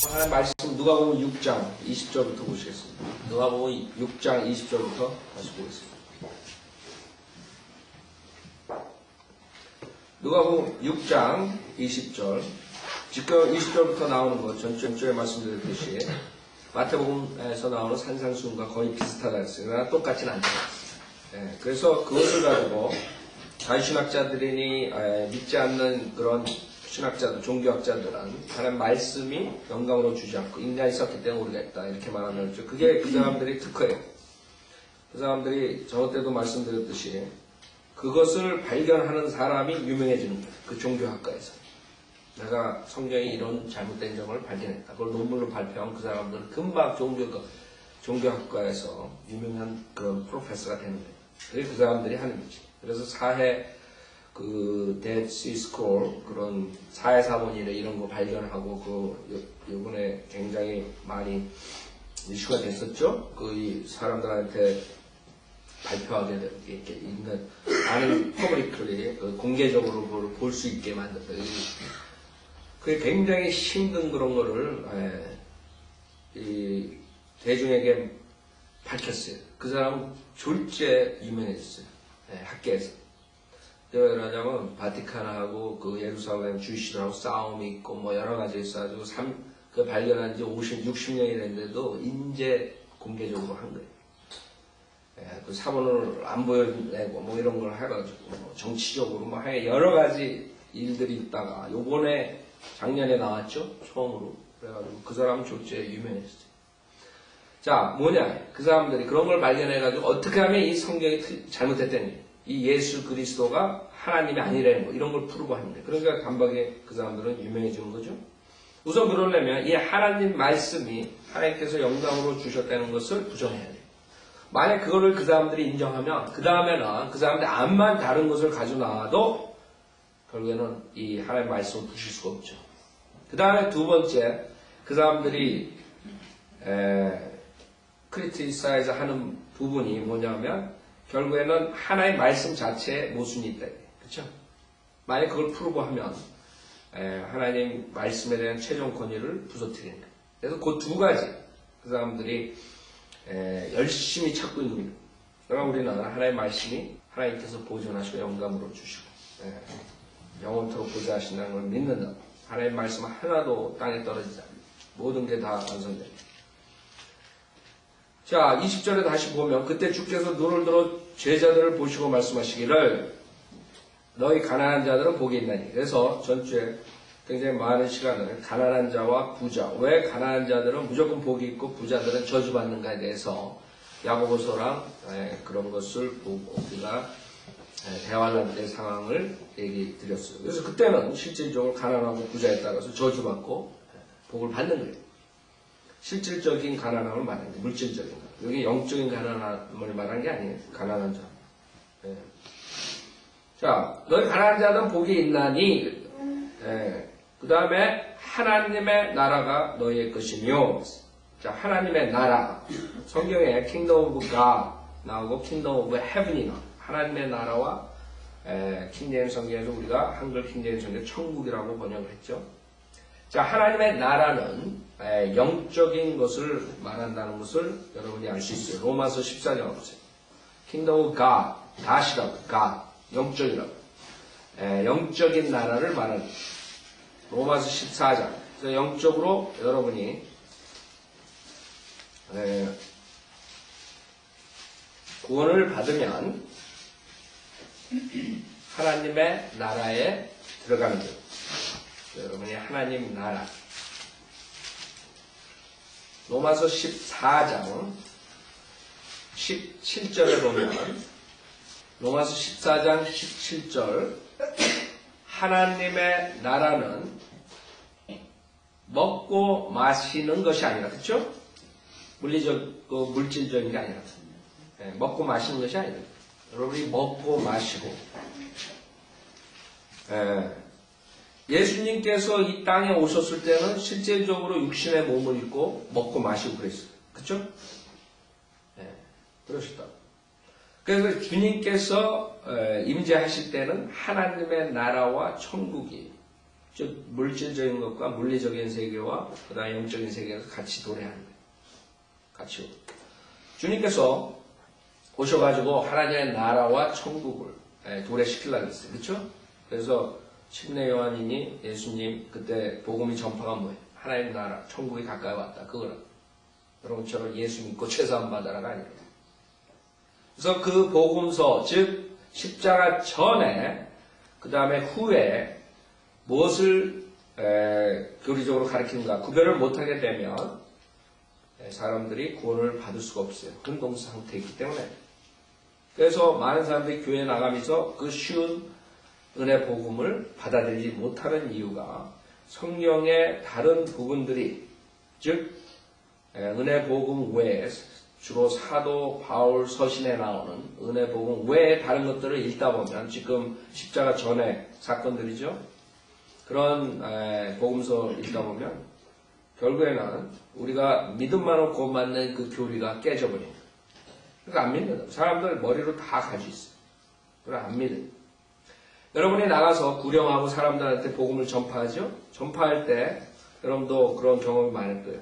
하나님 말씀 누가복음 6장 20절부터 보시겠습니다. 누가복음 6장 20절부터 다시 보겠습니다. 누가복음 6장 20절. 지금 20절부터 나오는 것 전주에 말씀드렸듯이 마태복음에서 나오는 산상수훈과 거의 비슷하다 했어요. 그러나 똑같지는 않죠. 그래서 그것을 가지고 자유신학자들이니 믿지 않는 그런 신학자들, 종교학자들은 하나님 말씀이 영광으로 주지 않고 인간이 있었기 때문에 모르겠다 이렇게 말하면 그게 그 사람들이 특허예요. 그 사람들이 저 때도 말씀드렸듯이 그것을 발견하는 사람이 유명해지는 거예요. 그 종교학과에서. 내가 성경에 이런 잘못된 점을 발견했다. 그걸 논문으로 발표하면 그 사람들은 금방 종교학과에서 유명한 그런 프로페서가 되는 거예요. 그게 그 사람들이 하는 거지. 그래서 사회 데드 시 스크롤 그런 사회사본이나 이런 거 발견하고 요번에 굉장히 많이 이슈가 됐었죠. 이 사람들한테 발표하게 되고 이렇게 있는 많은 퍼블리클리 공개적으로 그걸 볼 수 있게 만들었다. 그게 굉장히 힘든 그런 거를 이 대중에게 밝혔어요. 그 사람은 졸지에 유명해졌어요. 학계에서. 왜 그러냐면 바티칸하고 그 예루살렘 주시들하고 싸움이 있고 뭐 여러 가지 있어가지고 그 발견한 지 60년이 됐는데도 인제 공개적으로 한 거예요. 그 사본을 안 보여내고 뭐 이런 걸 해가지고 뭐 정치적으로 뭐 여러 가지 일들이 있다가 요번에 작년에 나왔죠. 처음으로. 그래가지고 그 사람은 졸지에 유명했어요. 자, 뭐냐. 그 사람들이 그런 걸 발견해가지고 어떻게 하면 이 성경이 잘못됐다니. 이 예수 그리스도가 하나님이 아니라는 거 이런 걸 풀고 하는데 그러니까 단박에 그 사람들은 유명해지는 거죠. 우선 그러려면 이 하나님 말씀이 하나님께서 영광으로 주셨다는 것을 부정해야 돼요. 만약 그거를 그 사람들이 인정하면 그 다음에는 그 사람들이 암만 다른 것을 가지고 나와도 결국에는 이 하나님 말씀을 부실 수가 없죠. 그 다음에 두 번째 그 사람들이 크리티사이즈 하는 부분이 뭐냐면 결국에는 하나의 말씀 자체에 모순이 있다. 그렇죠? 만약 그걸 풀고 하면 하나님 말씀에 대한 최종 권위를 부서뜨리는 거예요. 그래서 그 두 가지 그 사람들이 열심히 찾고 있는 거예요. 그러나 우리는 하나의 말씀이 하나님께서 보존하시고 영감으로 주시고 영원토록 보좌하신다는 걸 믿는다. 하나님 말씀은 하나도 땅에 떨어지지 않는다. 모든 게 다 완성됩니다. 자, 20절에 다시 보면 그때 주께서 눈을 들어 제자들을 보시고 말씀하시기를 너희 가난한 자들은 복이 있나니. 그래서 전주에 굉장히 많은 시간을 가난한 자와 부자, 왜 가난한 자들은 무조건 복이 있고 부자들은 저주받는가에 대해서 야고보서랑 그런 것을 보고 우리가 대화를 할 때 상황을 얘기 드렸어요. 그래서 그때는 실질적으로 가난하고 부자에 따라서 저주받고 복을 받는 거예요. 실질적인 가난함을 말하는 게 물질적인 거. 여기 영적인 가난함을 말하는 게 아니에요. 가난한 자. 자, 너희 가난한 자는 복이 있나니. 그 다음에 하나님의 나라가 너희의 것이며. 자, 하나님의 나라. 성경에 Kingdom of God 나오고 Kingdom of Heaven이 나와. 하나님의 나라와 킹제임스 성경에서 우리가 한글 킹제임스 성경 천국이라고 번역을 했죠. 자, 하나님의 나라는 영적인 것을 말한다는 것을 여러분이 알 수 있어요. 로마서 14장 보세요. Kingdom of God, 다시라고, God, 영적이라고. 영적인 나라를 말하는 로마서 14장. 그래서 영적으로 여러분이 구원을 받으면 하나님의 나라에 들어가는 거예요. 여러분이 하나님 나라. 로마서 14장 17절에 보면 로마서 14장 17절 하나님의 나라는 먹고 마시는 것이 아니라 그렇죠? 물질적인 게 아니라 먹고 마시는 것이 아니라 여러분이 먹고 마시고 예수님께서 이 땅에 오셨을 때는 실질적으로 육신의 몸을 입고 먹고 마시고 그랬어요. 그쵸? 그러셨다. 그래서 주님께서 임재하실 때는 하나님의 나라와 천국이 즉 물질적인 것과 물리적인 세계와 그 다음에 영적인 세계에서 같이 도래하는 거예요. 같이 오고. 주님께서 오셔가지고 하나님의 나라와 천국을 도래시키려고 했어요. 그렇죠? 그래서 침례 요한이니 예수님 그때 복음이 전파가 뭐예요? 하나님 나라, 천국이 가까이 왔다. 그거는 여러분처럼 예수 믿고 최소한 받아라가 아니에요. 그래서 그 복음서, 즉 십자가 전에 그 다음에 후에 무엇을 교리적으로 가르치는가 구별을 못하게 되면 사람들이 구원을 받을 수가 없어요. 혼동 상태에 있기 때문에. 그래서 많은 사람들이 교회에 나가면서 그 쉬운 은혜 복음을 받아들이지 못하는 이유가 성경의 다른 부분들이, 즉 은혜 복음 외에 주로 사도 바울 서신에 나오는 은혜 복음 외에 다른 것들을 읽다 보면, 지금 십자가 전에 사건들이죠. 그런 복음서 읽다 보면 결국에는 우리가 믿음만으로 구원받는 그 교리가 깨져버립니다. 그러니까 안 믿는다. 사람들 머리로 다 가지고 있어요. 그러니까 안 믿어요. 여러분이 나가서 구령하고 사람들한테 복음을 전파하죠? 전파할 때 여러분도 그런 경험이 많을 거예요.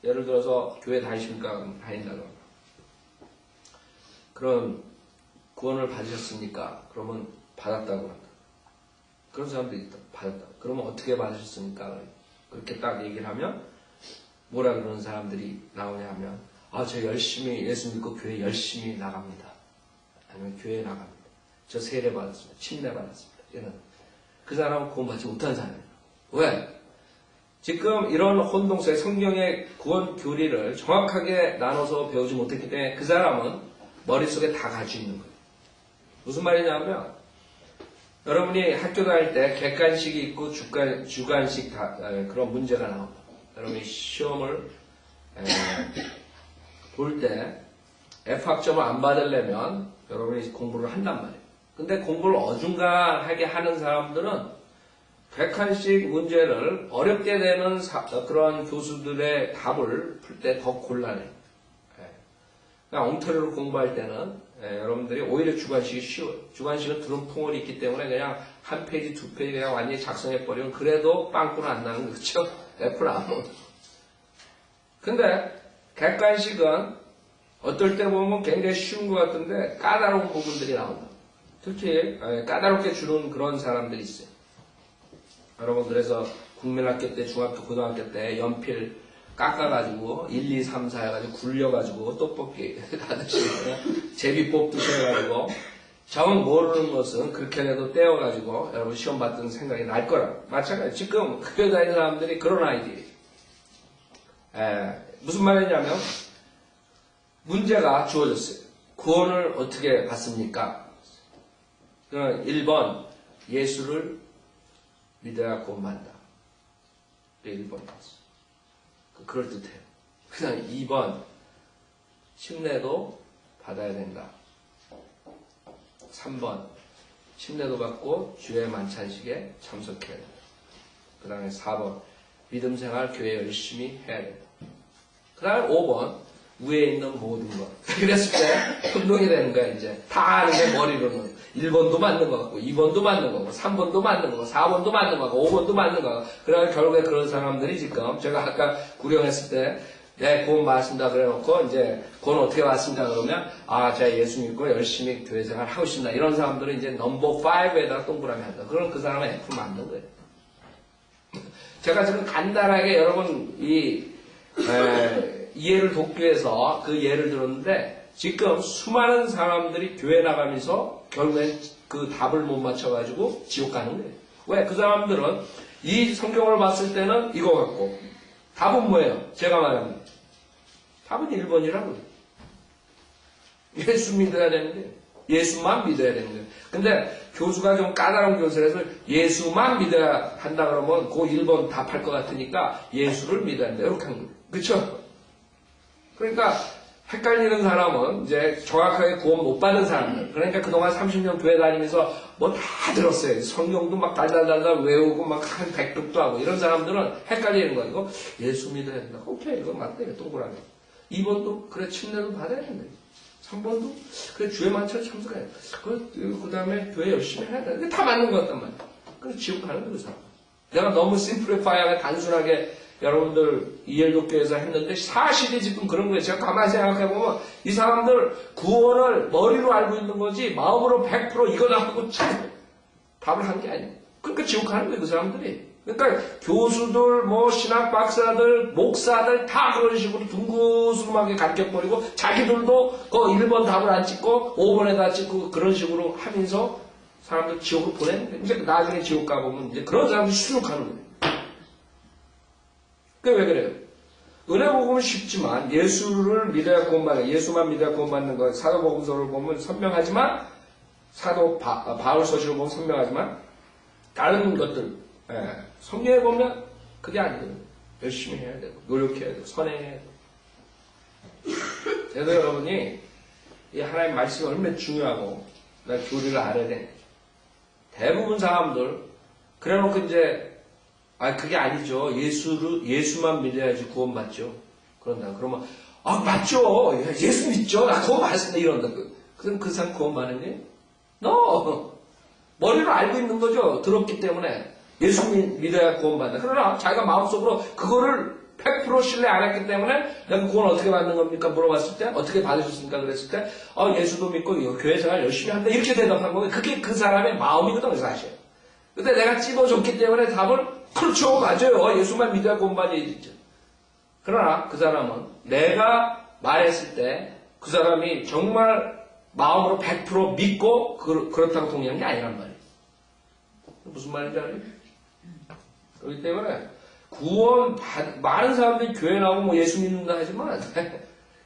예를 들어서 교회 다니십니까? 다닌다고. 그럼 구원을 받으셨습니까? 그러면 받았다고 한다. 그런 사람들이 있다. 받았다. 그러면 어떻게 받으셨습니까? 그렇게 딱 얘기를 하면 뭐라 그러는 사람들이 나오냐 하면, 저 열심히 예수 믿고 교회 열심히 나갑니다. 아니면 교회 나갑니다. 저 세례 받았습니다. 침례 받았습니다. 이런. 그 사람은 구원받지 못한 사람이에요. 왜? 지금 이런 혼동성의 성경의 구원 교리를 정확하게 나눠서 배우지 못했기 때문에 그 사람은 머릿속에 다 가지고 있는 거예요. 무슨 말이냐면, 여러분이 학교 다닐 때 객관식이 있고 주관식 그런 문제가 나옵니다. 여러분이 시험을 볼 때 F학점을 안 받으려면 여러분이 공부를 한단 말이에요. 근데 공부를 어중간하게 하는 사람들은 객관식 문제를 어렵게 되는 그런 교수들의 답을 풀 때 더 곤란해요. 그냥 엉터리로 공부할 때는 여러분들이 오히려 주관식이 쉬워요. 주관식은 드럼풍월이 있기 때문에 그냥 한 페이지, 두 페이지 그냥 완전히 작성해버리면 그래도 빵꾸는 안 나는 거죠. F는 안 오고. 근데 객관식은 어떨 때 보면 굉장히 쉬운 것 같은데 까다로운 부분들이 나온다. 특히 까다롭게 주는 그런 사람들이 있어요. 여러분, 그래서 국민학교 때, 중학교, 고등학교 때 연필 깎아가지고 1, 2, 3, 4 해가지고 굴려가지고 떡볶이 하듯이 제비 뽑듯이 해가지고 정 모르는 것은 그렇게 해도 떼어가지고 여러분 시험 봤던 생각이 날 거라. 마찬가지. 지금 학교 다니는 사람들이 그런 아이들이 무슨 말이냐면 문제가 주어졌어요. 구원을 어떻게 받습니까? 1번 예수를 믿어야 구원받는다. 1번 나왔어. 그럴듯해요. 그 다음에 2번 침례도 받아야 된다. 3번 침례도 받고 주의 만찬식에 참석해야 된다. 그 다음에 4번 믿음생활 교회 열심히 해야 된다. 그 다음에 5번 위에 있는 모든 것. 그랬을 때 혼동이 되는 거야. 이제 다 아는 게 머리로는 1번도 맞는 것 같고 2번도 맞는 거고 3번도 맞는 거고 4번도 맞는 거고 5번도 맞는 거고. 그러면 결국에 그런 사람들이 지금 제가 아까 구령했을 때 네, 구원 받았습니다. 그래놓고 이제 구원 어떻게 받았습니다. 그러면 제가 예수 믿고 열심히 교회 생활 하고 있습니다. 이런 사람들은 이제 넘버 5에다가 동그라미 한다. 그럼 그 사람은 F 맞는 거예요. 제가 지금 간단하게 여러분 이해를 돕기 위해서 그 예를 들었는데 지금 수많은 사람들이 교회 나가면서 결국엔 그 답을 못 맞춰가지고 지옥 가는 거예요. 왜? 그 사람들은 이 성경을 봤을 때는 이거 같고 답은 뭐예요? 제가 말합니다. 답은 1번이라고요. 예수 믿어야 되는데 예수만 믿어야 되는 거예요. 근데 교수가 좀 까다로운 교수라서 예수만 믿어야 한다 그러면 그 1번 답할 것 같으니까 예수를 믿어야 한다. 이렇게 하는 거예요. 그렇죠? 그러니까 헷갈리는 사람은 이제 정확하게 구원 못 받은 사람들. 그러니까 그동안 30년 교회 다니면서 뭐 다 들었어요. 성경도 막 달달달달 외우고 막 한 100독도 하고 이런 사람들은 헷갈리는 거예요. 이거 예수 믿어야 된다. 오케이, 이거 맞대요. 동그라미. 2번도 그래 침례도 받아야 된다. 3번도 그래 주의 만찬 참석해야 돼. 그 다음에 교회 열심히 해야 돼. 이게 다 맞는 것 같단 말이야. 그래서 지옥 가는 거예요, 그 사람. 내가 너무 심플리파이하게 단순하게 여러분들 이엘교회에서 했는데 사실이 지금 그런 거예요. 제가 가만히 생각해보면 이 사람들 구원을 머리로 알고 있는 거지 마음으로 100% 이거다 하고 참 답을 한 게 아니에요. 그러니까 지옥 가는 거예요, 그 사람들이. 그러니까 교수들, 뭐 신학 박사들, 목사들 다 그런 식으로 둥그스름하게 가르쳐버리고 자기들도 그 1번 답을 안 찍고 5번에다 찍고 그런 식으로 하면서 사람들 지옥으로 보내는 거예요. 이제 나중에 지옥 가보면 이제 그런 사람들이 수룩하는 거예요. 그게 왜 그래요? 은혜 복음은 쉽지만 예수를 믿어야 구원받는, 예수만 믿어야 구원받는 것, 사도복음서를 보면 선명하지만 사도 바울 서식을 보면 선명하지만 다른 것들 성경에 보면 그게 아니거든요. 열심히 해야 되고 노력해야 되고 선행해야 되고. 그래서 여러분이 이 하나님의 말씀이 얼마나 중요하고 나 교리를 알아야 되는 거죠. 대부분 사람들 그래놓고 이제 그게 아니죠. 예수만 믿어야지 구원받죠. 그런다. 그러면 맞죠. 예수 믿죠. 나 구원 받았습니다. 이런다. 그럼 그 사람 구원받는 게? 머리로 알고 있는 거죠. 들었기 때문에. 예수 믿어야 구원받는다. 그러나 자기가 마음속으로 그거를 100% 신뢰 안 했기 때문에 내가 구원 어떻게 받는 겁니까? 물어봤을 때 어떻게 받으셨습니까? 그랬을 때 예수도 믿고 교회 생활 열심히 한다. 이렇게 대답한 거예요. 그게 그 사람의 마음이거든요. 사실. 근데 내가 찝어줬기 때문에 답을 그렇죠. 맞아요. 예수만 믿어야 구원받아야지. 그러나 그 사람은 내가 말했을 때 그 사람이 정말 마음으로 100% 믿고 그렇다고 동의한 게 아니란 말이에요. 무슨 말인지 알아요? 그렇기 때문에 많은 사람들이 교회 나오고 뭐 예수 믿는다 하지만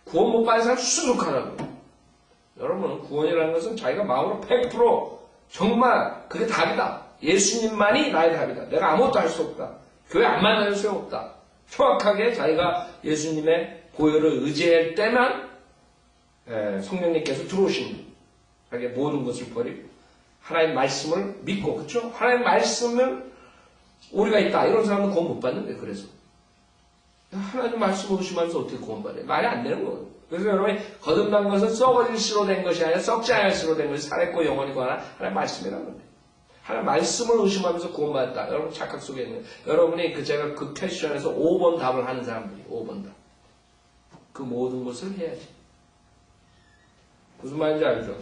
구원 못 받은 사람 수룩하라고. 여러분 구원이라는 것은 자기가 마음으로 100% 정말 그게 답이다. 예수님만이 나의 답이다. 내가 아무것도 할 수 없다. 교회 안 만나는 소용없다. 정확하게 자기가 예수님의 보혈을 의지할 때만 성령님께서 들어오십니다. 자기의 모든 것을 버리고 하나님의 말씀을 믿고, 그렇죠? 하나님의 말씀을 우리가 있다. 이런 사람은 구원 못 받는데, 그래서. 하나님 말씀을 의심하면서 어떻게 구원받아요? 말이 안 되는 거예요. 그래서 여러분이 거듭난 것은 썩어질 수로 된 것이 아니라 썩지 않을 수로 된 것이 살았고 영원히 구하나 하나님 말씀이라는 건데. 하나님 말씀을 의심하면서 구원받았다. 여러분 착각 속에 있는 거예요. 여러분이 제가 그 퀘스천에서 5번 답을 하는 사람들이 5번 답. 그 모든 것을 해야지. 무슨 말인지 알죠?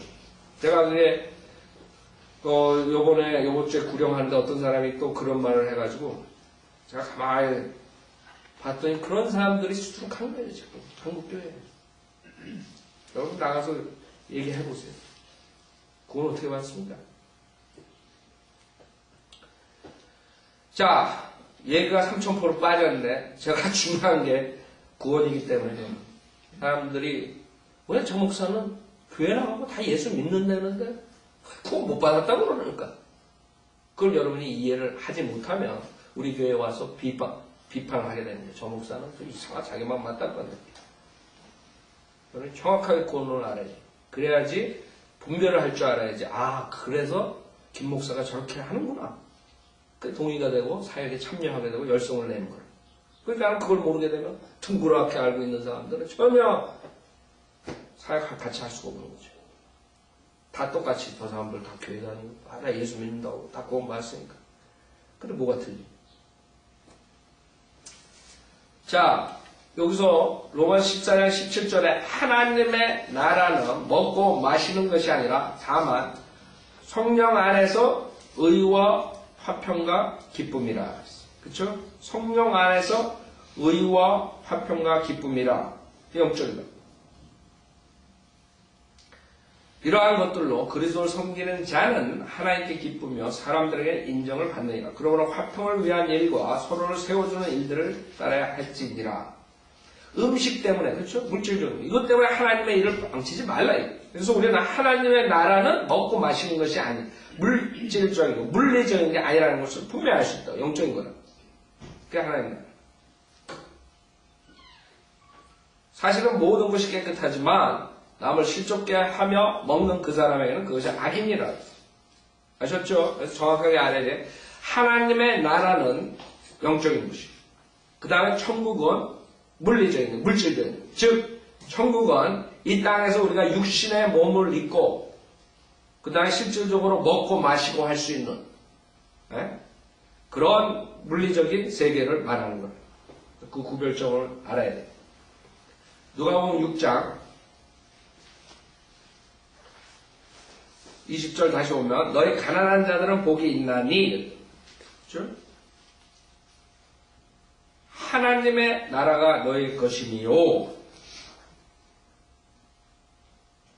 제가 그게 요번 주에 구령하는데 어떤 사람이 또 그런 말을 해가지고 제가 가만히 봤더니 그런 사람들이 수두룩한 거예요, 지금. 한국교회에. 여러분 나가서 얘기해보세요. 구원 어떻게 받습니까? 자, 얘기가 3000% 빠졌는데 제가 중요한 게 구원이기 때문에 사람들이 왜 저 목사는 교회 나가고 다 예수 믿는다는데 구원 못 받았다고 그러니까. 그걸 여러분이 이해를 하지 못하면 우리 교회에 와서 비판을 하게 되는데 저 목사는 또 이상하게 자기만 맞다고 한다. 여러분 정확하게 구원을 알아야지. 그래야지 분별을 할 줄 알아야지. 그래서 김 목사가 저렇게 하는구나. 그 동의가 되고 사역에 참여하게 되고 열성을 내는 거예요. 그러니까 그걸 모르게 되면 둥그렇게 알고 있는 사람들은 전혀 사역 같이 할 수가 없는 거죠. 다 똑같이 저 사람들 다 교회 다니고 나 예수 믿는다고 다 구원 받았으니까. 근데 뭐가 틀리? 자, 여기서 로마 14장 17절에 하나님의 나라는 먹고 마시는 것이 아니라 다만 성령 안에서 의와 화평과 기쁨이라. 그쵸? 성령 안에서 의와 화평과 기쁨이라. 영적이다. 이러한 것들로 그리스도를 섬기는 자는 하나님께 기쁘며 사람들에게 인정을 받느니라. 그러므로 화평을 위한 일과 서로를 세워주는 일들을 따라야 할지니라. 음식 때문에, 그렇죠? 물질적으로. 이것 때문에 하나님의 일을 망치지 말라. 그래서 우리는 하나님의 나라는 먹고 마시는 것이 아닌 물질적이고 물리적인 게 아니라는 것을 분명히 알 수 있다. 영적인 거다. 그게 하나님의 나라. 사실은 모든 것이 깨끗하지만 남을 실족게 하며 먹는 그 사람에게는 그것이 악이니라. 아셨죠? 그래서 정확하게 알아야 돼. 하나님의 나라는 영적인 것이고, 그 다음에 천국은 물리적인, 물질적인. 즉, 천국은 이 땅에서 우리가 육신의 몸을 입고, 그 다음에 실질적으로 먹고 마시고 할 수 있는 그런 물리적인 세계를 말하는 거예요. 그 구별점을 알아야 돼요. 누가복음 6장 20절 다시 오면 너희 가난한 자들은 복이 있나니, 그렇죠? 하나님의 나라가 너희 것이니요.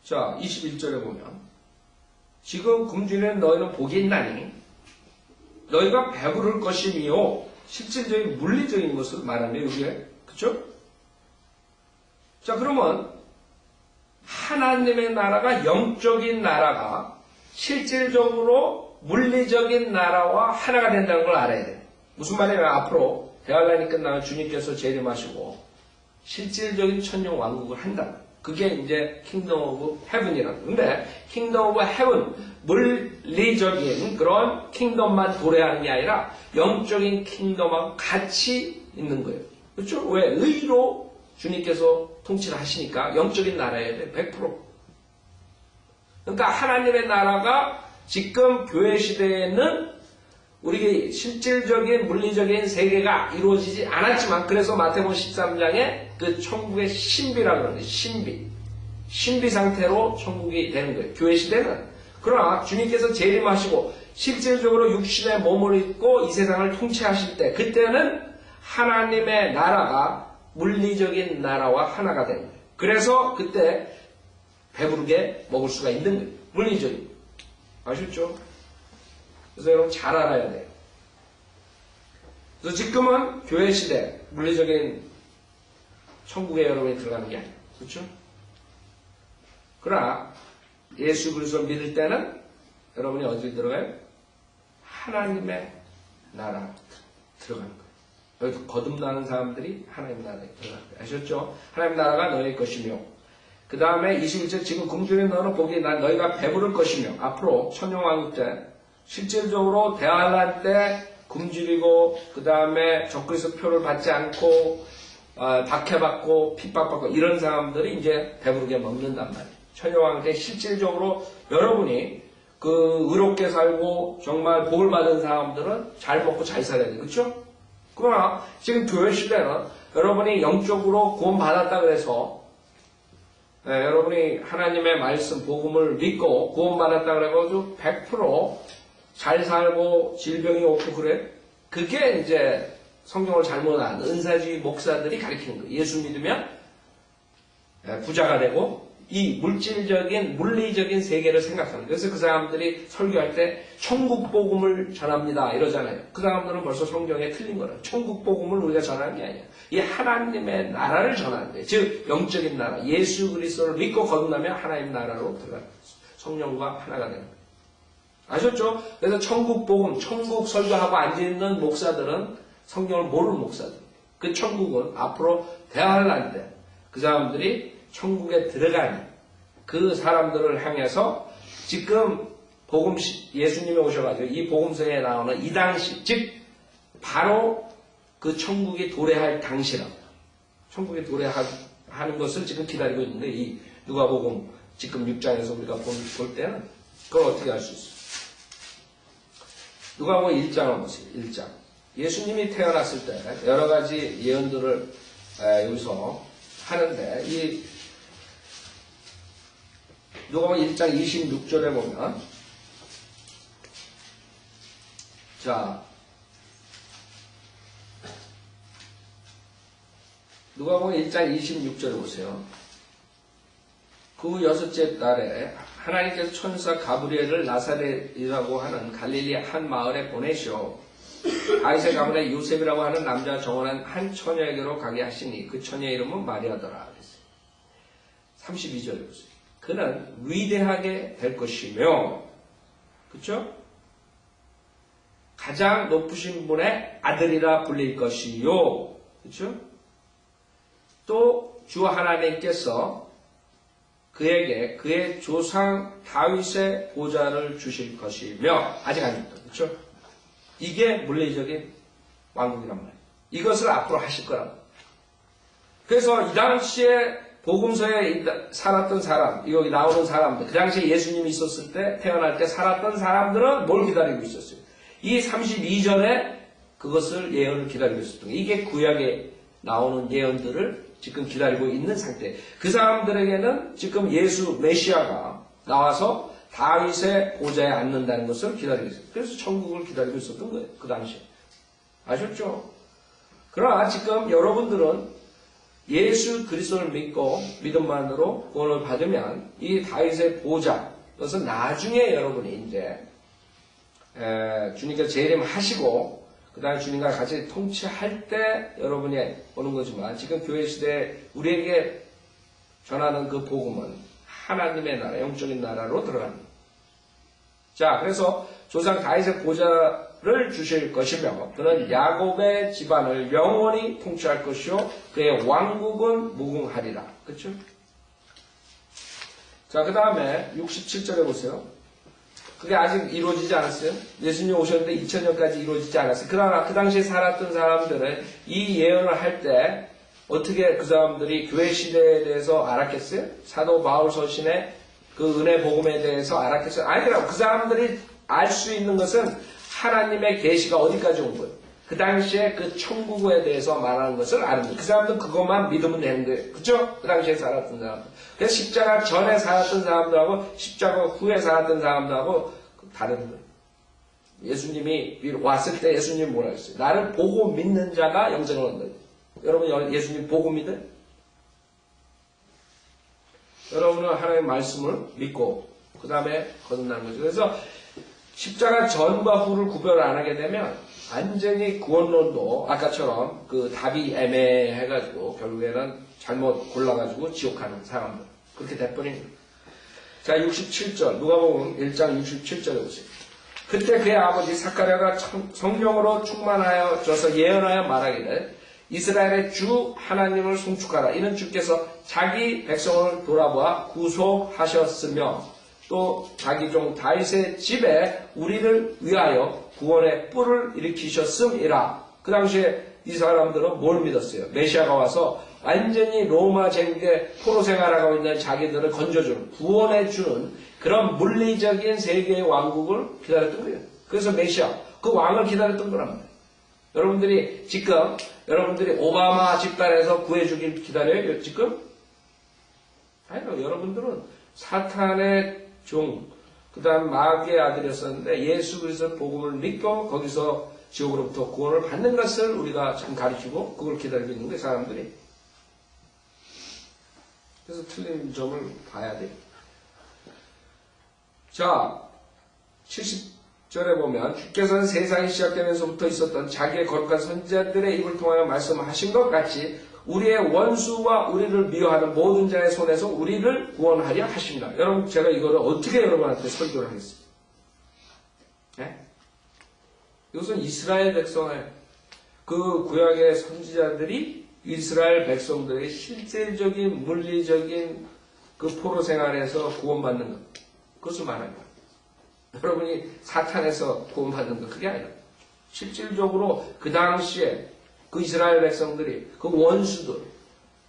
자, 21절에 보면 지금 굶주리는 너희는 복이 있나니 너희가 배부를 것이니요. 실질적인 물리적인 것을 말하네요, 이게. 그쵸? 자, 그러면 하나님의 나라가 영적인 나라가 실질적으로 물리적인 나라와 하나가 된다는 걸 알아야 돼요. 무슨 말이냐면 앞으로 대환란이 끝나면 주님께서 재림하시고 실질적인 천년 왕국을 한다. 그게 이제 킹덤 오브 헤븐이라고. 근데 킹덤 오브 헤븐, 물리적인 그런 킹덤만 도래하는 게 아니라 영적인 킹덤하고 같이 있는 거예요. 그렇죠? 왜? 의로 주님께서 통치를 하시니까 영적인 나라여야 돼. 100%. 그러니까 하나님의 나라가 지금 교회 시대에는 우리 실질적인 물리적인 세계가 이루어지지 않았지만, 그래서 마태복음 13장에 그 천국의 신비라고 그러는데, 신비 상태로 천국이 되는 거예요. 교회 시대는. 그러나 주님께서 재림하시고 실질적으로 육신에 몸을 입고 이 세상을 통치하실 때, 그때는 하나님의 나라가 물리적인 나라와 하나가 되는 거예요. 그래서 그때 배부르게 먹을 수가 있는 거예요. 물리적인. 아셨죠? 그래서 여러분 잘 알아야 돼요. 그래서 지금은 교회 시대, 물리적인 천국에 여러분이 들어가는 게 아니에요. 그렇죠? 그러나 예수 그리스도를 믿을 때는 여러분이 어디 들어가요? 하나님의 나라 들어가는 거예요. 여기 거듭나는 사람들이 하나님 나라에 들어가는 거예요. 아셨죠? 하나님 나라가 너희 것이며, 그 다음에 21절 지금 굶주린 너는 복이 난 너희가 배부를 것이며, 앞으로 천년왕국 때 실질적으로 대환란 때 굶주리고 그 다음에 적그리스도 표를 받지 않고 박해받고 핍박받고 이런 사람들이 이제 배부르게 먹는단 말이에요. 천년왕국 때 실질적으로 여러분이 그 의롭게 살고 정말 복을 받은 사람들은 잘 먹고 잘 살아야 돼요. 그렇죠? 그러나 지금 교회 시대는 여러분이 영적으로 구원받았다 그래서 여러분이 하나님의 말씀, 복음을 믿고 구원받았다 그래가지고 100% 잘 살고 질병이 없고 그래? 그게 이제 성경을 잘못 안 은사주의 목사들이 가르치는 거예요. 예수 믿으면 부자가 되고 이 물질적인 물리적인 세계를 생각하는 거예요. 그래서 그 사람들이 설교할 때 천국 복음을 전합니다 이러잖아요. 그 사람들은 벌써 성경에 틀린 거라. 천국 복음을 우리가 전하는 게 아니야. 이 하나님의 나라를 전하는 거예요. 즉 영적인 나라, 예수 그리스도를 믿고 거듭나면 하나님 나라로 들어가는 거예요. 성령과 하나가 되는 거예요. 아셨죠? 그래서 천국 복음, 천국 설교하고 앉아있는 목사들은 성경을 모르는 목사들. 그 천국은 앞으로 대환란 때 그 사람들이 천국에 들어가는 그 사람들을 향해서 지금 복음, 예수님이 오셔가지고 이 복음서에 나오는 이 당시, 즉 바로 그 천국이 도래할 당시라고. 천국이 도래하는 것을 지금 기다리고 있는데, 이 누가복음 지금 6장에서 우리가 볼 때는 그걸 어떻게 알 수 있어요? 누가복음 1장을 보세요. 1장. 예수님이 태어났을 때 여러 가지 예언들을 여기서 하는데, 이 누가복음 1장 26절에 보면, 자, 누가복음 1장 26절에 보세요. 그 여섯째 달에 하나님께서 천사 가브리엘을 나사렛이라고 하는 갈릴리 한 마을에 보내시어 다윗의 가문의 요셉이라고 하는 남자 정원한 한 처녀에게로 가게 하시니 그 처녀의 이름은 마리아더라. 32절에 보세요. 그는 위대하게 될 것이며, 그쵸? 가장 높으신 분의 아들이라 불릴 것이요. 그쵸? 또 주 하나님께서 그에게 그의 조상 다윗의 보좌를 주실 것이며, 아직 아닙니다. 그쵸? 이게 물리적인 왕국이란 말이에요. 이것을 앞으로 하실 거라고. 그래서 이 당시에 복음서에 살았던 사람, 여기 나오는 사람들, 그 당시에 예수님이 있었을 때, 태어날 때 살았던 사람들은 뭘 기다리고 있었어요? 이 32절에 그것을 예언을 기다리고 있었던 거예요. 이게 구약에 나오는 예언들을 지금 기다리고 있는 상태. 그 사람들에게는 지금 예수 메시아가 나와서 다윗의 보좌에 앉는다는 것을 기다리고 있어요. 그래서 천국을 기다리고 있었던 거예요. 그 당시에. 아셨죠? 그러나 지금 여러분들은 예수 그리스도를 믿고 믿음만으로 구원을 받으면 이 다윗의 보좌, 그것은 나중에 여러분이 이제 주님께서 재림하시고 그 다음에 주님과 같이 통치할 때 여러분이 오는 거지만 지금 교회 시대에 우리에게 전하는 그 복음은 하나님의 나라, 영적인 나라로 들어갑니다. 자, 그래서 조상 다윗의 보좌를 주실 것이며 그는 야곱의 집안을 영원히 통치할 것이요 그의 왕국은 무궁하리라. 그렇죠? 자, 그 다음에 67절에 보세요. 그게 아직 이루어지지 않았어요. 예수님 오셨는데 2000년까지 이루어지지 않았어요. 그러나 그 당시에 살았던 사람들은 이 예언을 할 때 어떻게 그 사람들이 교회 시대에 대해서 알았겠어요? 사도 바울 서신의 그 은혜 복음에 대해서 알았겠어요? 아니더라고. 그 사람들이 알 수 있는 것은 하나님의 계시가 어디까지 온 거예요. 그 당시에 그 천국에 대해서 말하는 것을 아는 거예요. 그 사람들은 그것만 믿으면 되는 거예요. 그죠? 그 당시에 살았던 사람들. 그래서 십자가 전에 살았던 사람들하고 십자가 후에 살았던 사람들하고 다른 거예요. 예수님이 왔을 때 예수님이 뭐라 했어요? 나를 보고 믿는 자가 영생을 얻는다. 여러분 예수님 보고 믿어요? 여러분은 하나님의 말씀을 믿고 그 다음에 거듭나는 거죠. 그래서 십자가 전과 후를 구별을 안 하게 되면 완전히 구원론도 아까처럼 그 답이 애매해가지고 결국에는 잘못 골라가지고 지옥하는 사람들. 그렇게 돼버린 거예요. 자, 67절 누가복음 1장 67절에 보세요. 그때 그의 아버지 사카랴가 성령으로 충만하여져서 예언하여 말하기를 이스라엘의 주 하나님을 송축하라. 이는 주께서 자기 백성을 돌아보아 구속하셨으며 또 자기 종 다윗의 집에 우리를 위하여 구원의 뿔을 일으키셨음이라. 그 당시에 이 사람들은 뭘 믿었어요? 메시아가 와서 완전히 로마 제국의 포로 생활하고 있는 자기들을 건져주는, 구원해주는 그런 물리적인 세계의 왕국을 기다렸던 거예요. 그래서 메시아, 그 왕을 기다렸던 거랍니다. 여러분들이 지금 여러분들이 오바마 집단에서 구해주길 기다려요? 지금? 아니요. 여러분들은 사탄의 종, 그 다음 마귀의 아들이었었는데 예수 그리스도 복음을 믿고 거기서 지옥으로부터 구원을 받는 것을 우리가 참 가르치고 그걸 기다리고 있는 거예요. 사람들이. 그래서 틀린 점을 봐야 돼요. 자, 70절에 보면 주께서는 세상이 시작되면서부터 있었던 자기의 거룩한 선지자들의 입을 통하여 말씀하신 것 같이 우리의 원수와 우리를 미워하는 모든 자의 손에서 우리를 구원하려 하십니다. 여러분, 제가 이거를 어떻게 여러분한테 설교를 하겠습니까? 네? 이것은 이스라엘 백성의 그 구약의 선지자들이 이스라엘 백성들의 실질적인 물리적인 그 포로 생활에서 구원받는 것, 그것을 말합니다. 여러분이 사탄에서 구원받는 것, 그게 아니라 실질적으로 그 당시에 그 이스라엘 백성들이 그 원수들,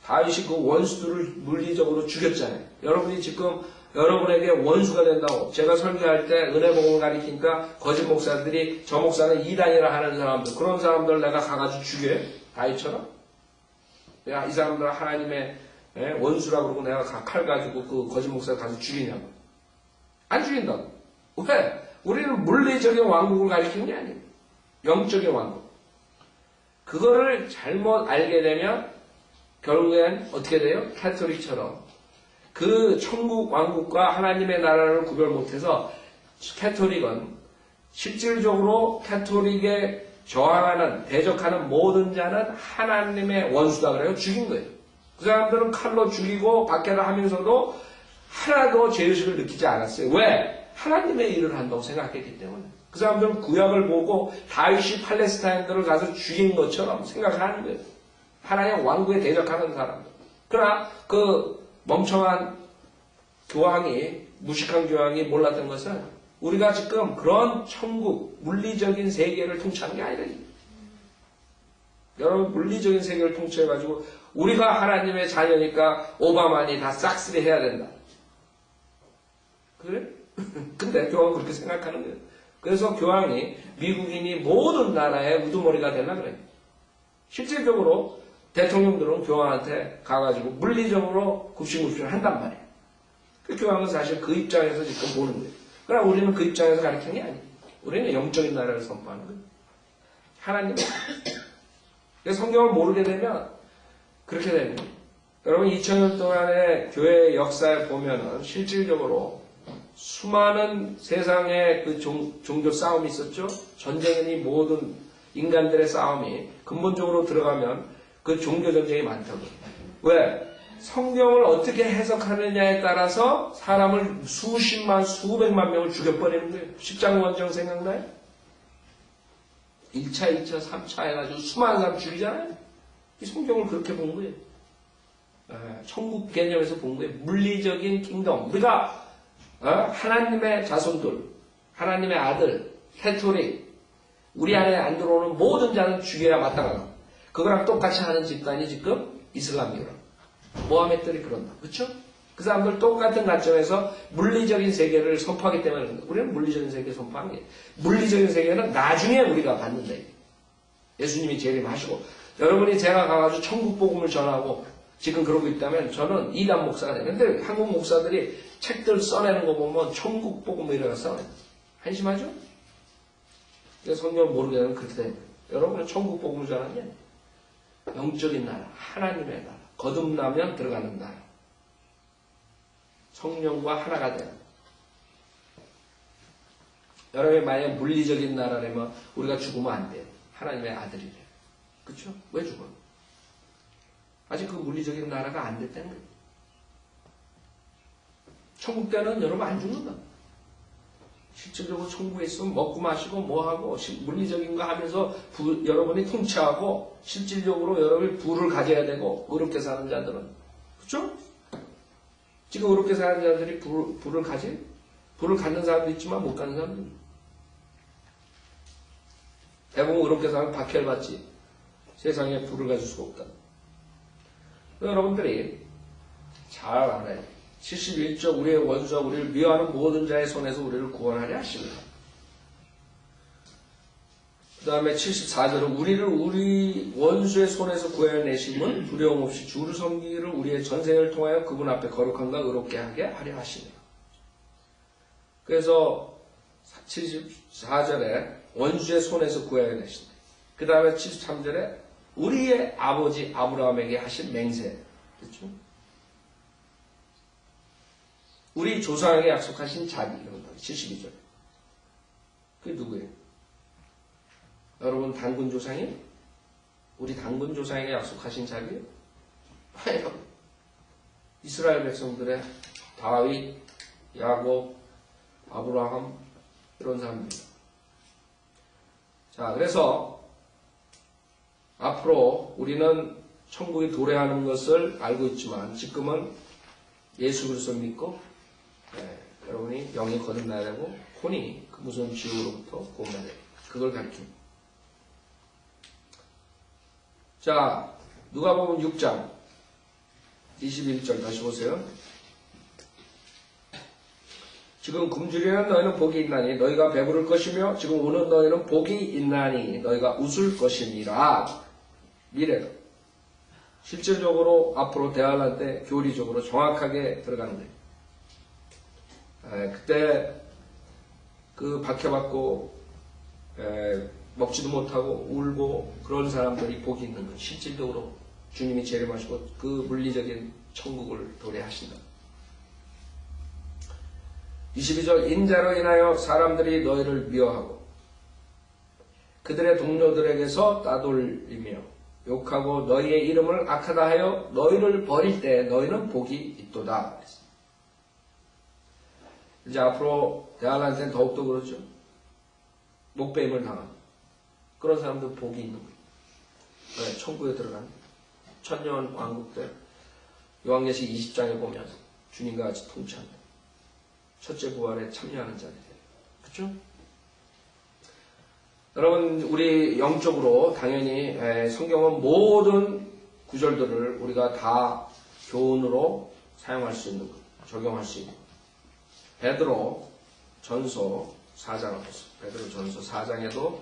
다윗이 그 원수들을 물리적으로 죽였잖아요. 여러분이 지금 여러분에게 원수가 된다고 제가 설교할 때 은혜복음을 가리키니까 거짓 목사들이 저 목사는 이단이라 하는 사람들, 그런 사람들 내가 가가지고 죽여요? 다윗처럼? 야, 이 사람들 하나님의 원수라고 그러고 내가 칼 가지고 그 거짓 목사 가서 죽이냐고. 안 죽인다고. 왜? 우리는 물리적인 왕국을 가리키는 게 아니에요. 영적인 왕국. 그거를 잘못 알게 되면 결국엔 어떻게 돼요? 캐토릭처럼 그 천국 왕국과 하나님의 나라를 구별 못해서 캐토릭은 실질적으로 캐토릭에 저항하는, 대적하는 모든 자는 하나님의 원수다 그래요. 죽인 거예요. 그 사람들은 칼로 죽이고 박해를 하면서도 하나도 죄의식을 느끼지 않았어요. 왜? 하나님의 일을 한다고 생각했기 때문에. 그 사람들은 구약을 보고 다윗이 팔레스타인들을 가서 죽인 것처럼 생각하는 거예요. 하나님의 왕국에 대적하는 사람들. 그러나 그 멍청한 교황이, 무식한 교황이 몰랐던 것은 우리가 지금 그런 천국, 물리적인 세계를 통치하는 게 아니라 여러분 물리적인 세계를 통치해가지고 우리가 하나님의 자녀니까 오바마니 다 싹쓸이 해야 된다. 그래? 근데 교황은 그렇게 생각하는 거예요. 그래서 교황이 미국인이 모든 나라의 우두머리가 되려 그래요. 실질적으로 대통령들은 교황한테 가가지고 물리적으로 굽신굽신을 한단 말이에요. 그 교황은 사실 그 입장에서 지금 보는 거예요. 그러나 우리는 그 입장에서 가르치는 게 아니에요. 우리는 영적인 나라를 선포하는 거예요. 하나님. 성경을 모르게 되면 그렇게 되는 거예요. 여러분 2000년 동안의 교회의 역사에 보면은 실질적으로 수많은 세상의 그 종교 싸움이 있었죠. 전쟁이니 모든 인간들의 싸움이 근본적으로 들어가면 그 종교 전쟁이 많다고요. 왜? 성경을 어떻게 해석하느냐에 따라서 사람을 수십만, 수백만 명을 죽여버리는 거예요. 십장원정 생각나요? 1차, 2차, 3차 해가지고 수많은 사람 죽이잖아요. 이 성경을 그렇게 본 거예요. 천국 개념에서 본 거예요. 물리적인 킹덤. 우리가 하나님의 자손들, 하나님의 아들, 캐토릭, 우리 안에 안 들어오는 모든 자는 죽여야 마땅하다. 그거랑 똑같이 하는 집단이 지금 이슬람이라. 모하메들이 그런다. 그렇죠? 그 사람들 똑같은 관점에서 물리적인 세계를 선포하기 때문에 그런다. 우리는 물리적인 세계 선포하는 게 물리적인 세계는 나중에 우리가 받는다. 예수님이 재림하시고 여러분이 제가 가가지고 천국 복음을 전하고 지금 그러고 있다면 저는 이단 목사가 돼요. 근데 한국 목사들이 책들 써내는 거 보면 천국 복음을 이래서 써내요. 한심하죠? 성경을 모르게 되면 그렇게 돼요. 여러분은 천국 복음을 전하는 게 영적인 나라, 하나님의 나라, 거듭나면 들어가는 나라. 성령과 하나가 되는. 여러분이 만약 물리적인 나라라면 우리가 죽으면 안 돼요. 하나님의 아들이래요. 그렇죠? 왜 죽어요? 아직 그 물리적인 나라가 안 됐다는 거예요. 천국 때는 여러분 안 죽는다. 실질적으로 천국에 있으면 먹고 마시고 뭐하고 물리적인 거 하면서 여러분이 통치하고 실질적으로 여러분이 부를 가져야 되고 어렵게 사는 자들은 그렇죠? 지금 어렵게 사는 자들이 부를 가지? 부를 갖는 사람도 있지만 못 갖는 사람도 있고 대부분 어렵게 사는 박해를 받지 세상에 부를 가질 수가 없다. 여러분들이 잘 알아요. 71절 우리의 원수와 우리를 미워하는 모든 자의 손에서 우리를 구원하려 하십니다. 그 다음에 74절은 우리를 우리 원수의 손에서 구해내심은 두려움 없이 주를 섬기기를 우리의 전생을 통하여 그분 앞에 거룩함과 의롭게 하게 하려 하십니다. 그래서 74절에 원수의 손에서 구해내신다. 그 다음에 73절에 우리의 아버지 아브라함에게 하신 맹세. 그렇죠? 우리 조상에게 약속하신 자비. 72절. 그게 누구예요? 여러분 단군 조상이? 우리 단군 조상에게 약속하신 자비예요? 아니요. 이스라엘 백성들의 다윗, 야곱, 아브라함 이런 사람들입니다. 자, 그래서 앞으로 우리는 천국이 도래하는 것을 알고 있지만 지금은 예수 그리스도 믿고 여러분이 영이 거듭나야 되고 혼이 그 무슨 지옥으로부터 구원해야 돼요. 그걸 가르칩니다. 자, 누가복음 6장 21절 다시 보세요. 지금 굶주리는 너희는 복이 있나니 너희가 배부를 것이며 지금 우는 너희는 복이 있나니 너희가 웃을 것이니라. 미래로. 실질적으로 앞으로 대화할 때 교리적으로 정확하게 들어가는 거예요. 그때 그 박해받고 먹지도 못하고 울고 그런 사람들이 복이 있는 거예요. 실질적으로 주님이 재림하시고 그 물리적인 천국을 도래하신다. 22절 인자로 인하여 사람들이 너희를 미워하고 그들의 동료들에게서 따돌리며 욕하고 너희의 이름을 악하다 하여 너희를 버릴 때 너희는 복이 있도다. 이제 앞으로 대안할 때는 더욱더 그렇죠. 목배임을 당하고 그런 사람들 복이 있는 거예요. 네, 천국에 들어간 천년 왕국 때 요한계시록 20장에 보면 주님과 같이 통치한다. 첫째 부활에 참여하는 자들이에요. 그렇죠? 여러분 우리 영적으로 당연히 성경은 모든 구절들을 우리가 다 교훈으로 사용할 수 있는 것, 적용할 수 있는 것. 베드로 전서 4장을 보세요. 베드로전서 4장에도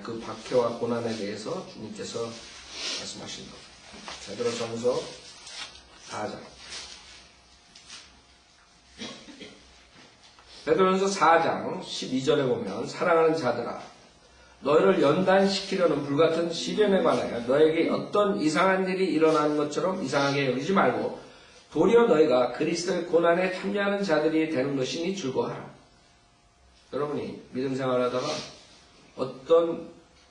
그 박해와 고난에 대해서 주님께서 말씀하신 것. 베드로전서 4장. 베드로전서 4장 12절에 보면 사랑하는 자들아 너희를 연단시키려는 불같은 시련에 관하여 너에게 어떤 이상한 일이 일어나는 것처럼 이상하게 여기지 말고 도리어 너희가 그리스도의 고난에 참여하는 자들이 되는 것이니 즐거워하라. 여러분이 믿음 생활하다가 어떤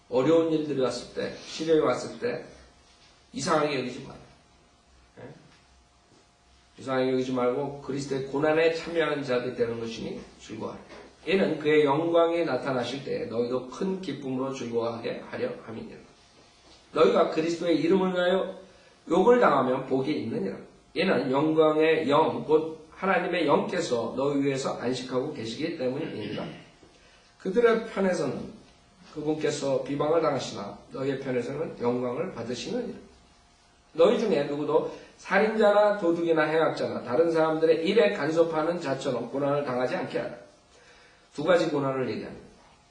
어려운 일들이 왔을 때, 시련이 왔을 때 이상하게 여기지 말아요. 이상하게 여기지 말고 그리스도의 고난에 참여하는 자들이 되는 것이니 즐거워하라. 이는 그의 영광이 나타나실 때 너희도 큰 기쁨으로 즐거워하게 하려 함이니라. 너희가 그리스도의 이름을 위하여 욕을 당하면 복이 있느니라. 이는 영광의 영, 곧 하나님의 영께서 너희 위해서 안식하고 계시기 때문이니라. 그들의 편에서는 그분께서 비방을 당하시나 너희의 편에서는 영광을 받으시느니라. 너희 중에 누구도 살인자나 도둑이나 행악자나 다른 사람들의 일에 간섭하는 자처럼 고난을 당하지 않게 하라. 두 가지 고난을 얘기합니다.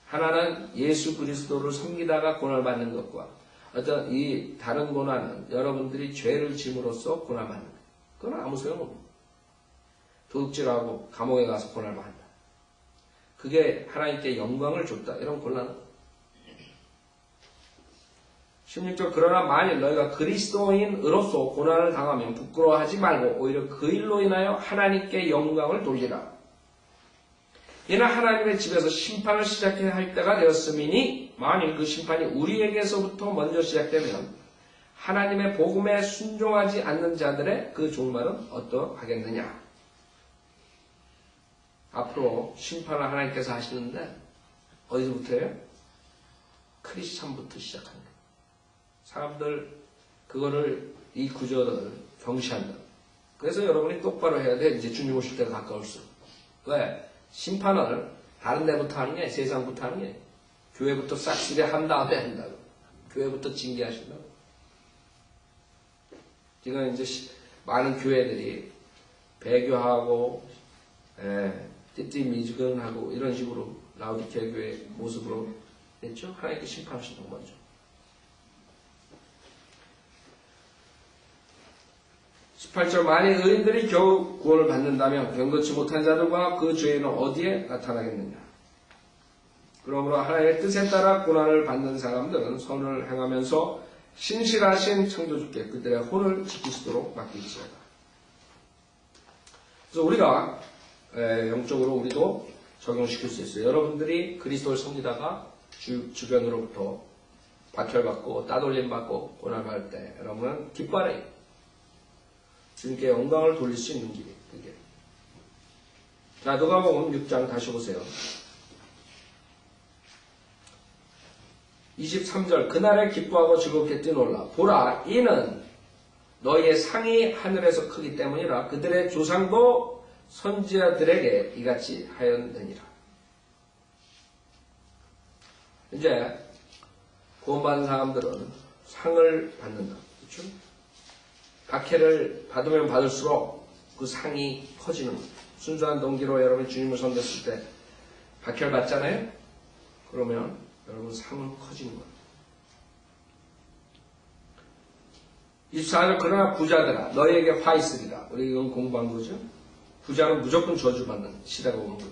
하나는 예수 그리스도를 섬기다가 고난을 받는 것과 어떤 이 다른 고난은 여러분들이 죄를 짐으로써 고난을 받는 것. 그건 아무 소용없습니다. 도둑질하고 감옥에 가서 고난을 받는다. 그게 하나님께 영광을 줬다. 이런 고난은 16절 그러나 만일 너희가 그리스도인으로서 고난을 당하면 부끄러워하지 말고 오히려 그 일로 인하여 하나님께 영광을 돌리라. 이는 하나님의 집에서 심판을 시작해야 할 때가 되었음이니 만일 그 심판이 우리에게서부터 먼저 시작되면 하나님의 복음에 순종하지 않는 자들의 그 종말은 어떠하겠느냐. 앞으로 심판을 하나님께서 하시는데 어디서부터예요? 크리스찬부터 시작합니다. 사람들 그거를 이 구절을 경시한다. 그래서 여러분이 똑바로 해야 돼. 이제 주님 오실 때가 가까울수록. 왜? 심판을 다른 데부터 하는 게 세상부터 하는 게 교회부터 싹쓸이 한 다음에 한다고. 교회부터 징계하신다고. 지금 이제 많은 교회들이 배교하고 띠띠미지근하고 이런 식으로 라우디케아 교회 모습으로 됐죠. 하나님께 심판하신다고 먼저. 18절 만일 의인들이 겨우 구원을 받는다면 경건치 못한 자들과 그 죄인은 어디에 나타나겠느냐. 그러므로 하나님의 뜻에 따라 고난을 받는 사람들은 선을 행하면서 신실하신 창조주께 그들의 혼을 지키시도록 맡길지어다. 그래서 우리가 영적으로 우리도 적용시킬 수 있어요. 여러분들이 그리스도를 섬기다가 주변으로부터 박혈받고 따돌림받고 고난받을 때 여러분은 기뻐하래요. 주님께 영광을 돌릴 수 있는 길이 그게. 자, 누가복음 6장 다시 보세요. 23절 그날에 기뻐하고 즐겁게 뛰놀라. 보라 이는 너희의 상이 하늘에서 크기 때문이라. 그들의 조상도 선지자들에게 이같이 하였느니라. 이제 구원받은 사람들은 상을 받는다. 그렇죠? 박해를 받으면 받을수록 그 상이 커지는 거예요. 순수한 동기로 여러분 주님을 섬겼을 때 박해를 받잖아요? 그러면 여러분 상은 커지는 거예요. 24절 그러나 부자들아 너희에게 화 있으리라. 우리 이건 공부한 거죠. 부자는 무조건 저주받는 시대가 오는 거예요.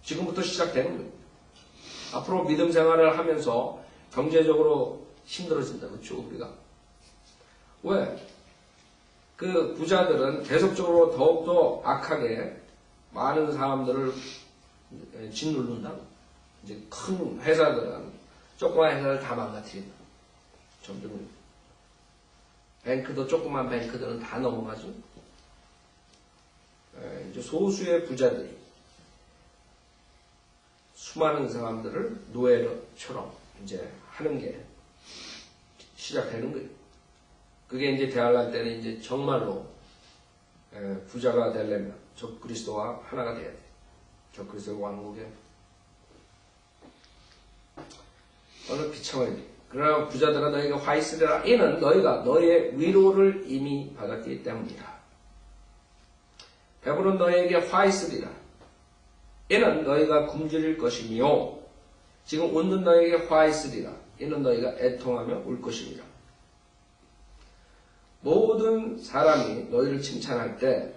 지금부터 시작되는 거예요. 앞으로 믿음 생활을 하면서 경제적으로 힘들어진다. 그렇죠? 우리가. 왜? 그 부자들은 계속적으로 더욱더 악하게 많은 사람들을 짓누른다. 이제 큰 회사들은 조그만 회사를 다 망가뜨린다. 점점 뱅크도 조그만 뱅크들은 다 넘어가죠. 이제 소수의 부자들이 수많은 사람들을 노예처럼 이제 하는 게 시작되는 거예요. 그게 이제 대할날 때는 이제 정말로 부자가 되려면 적그리스도와 하나가 돼야 돼. 적그리스도의 왕국에 어느 비참하게. 그러나 부자들아 너희에게 화 있으리라. 이는 너희가 너희의 위로를 이미 받았기 때문이라. 배부른 너희에게 화 있으리라. 이는 너희가 굶주릴 것이며 지금 웃는 너희에게 화 있으리라. 이는 너희가 애통하며 울 것이니라. 모든 사람이 너희를 칭찬할 때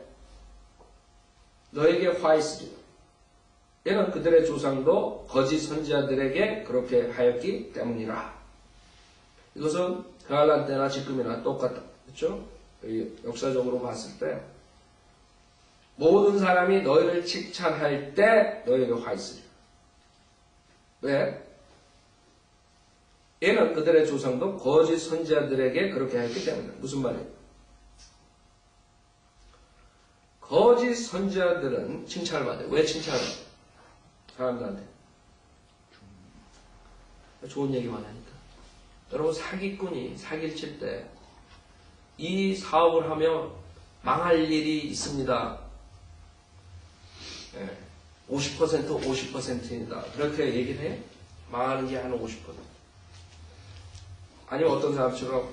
너에게 화 있으리라. 이는 그들의 조상도 거짓 선지자들에게 그렇게 하였기 때문이라. 이것은 그할란 때나 지금이나 똑같다. 그렇죠? 역사적으로 봤을 때 모든 사람이 너희를 칭찬할 때 너에게 화 있으리라. 왜? 이는 그들의 조상도 거짓 선지자들에게 그렇게 하였기 때문이다. 무슨 말이에요? 거짓 선지자들은 칭찬을 받아요. 왜 칭찬을 받아요? 사람들한테. 좋은 얘기만 하니까. 여러분, 사기꾼이 사기를 칠 때 이 사업을 하면 망할 일이 있습니다. 50% 50%입니다. 그렇게 얘기를 해? 망하는 게 한 50%. 아니면 어떤 사람처럼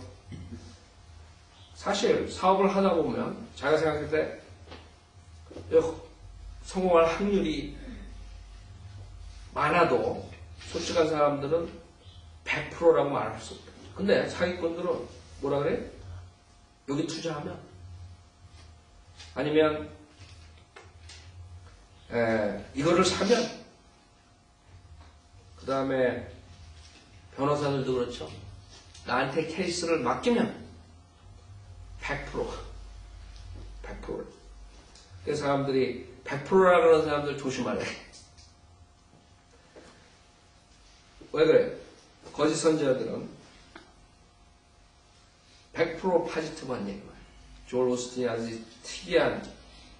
사실 사업을 하다 보면 자기가 생각할 때 성공할 확률이 많아도 솔직한 사람들은 100%라고 말할 수 없다. 근데 사기꾼들은 뭐라 그래? 여기 투자하면 아니면 이거를 사면 그 다음에 변호사들도 그렇죠. 나한테 케이스를 맡기면 100% 그래서 사람들이 100%라 그러는 사람들 조심하래. 왜 그래? 거짓 선지자들은 100% 파지티브한 얘기만. 조엘 오스틴이 아주 특이한,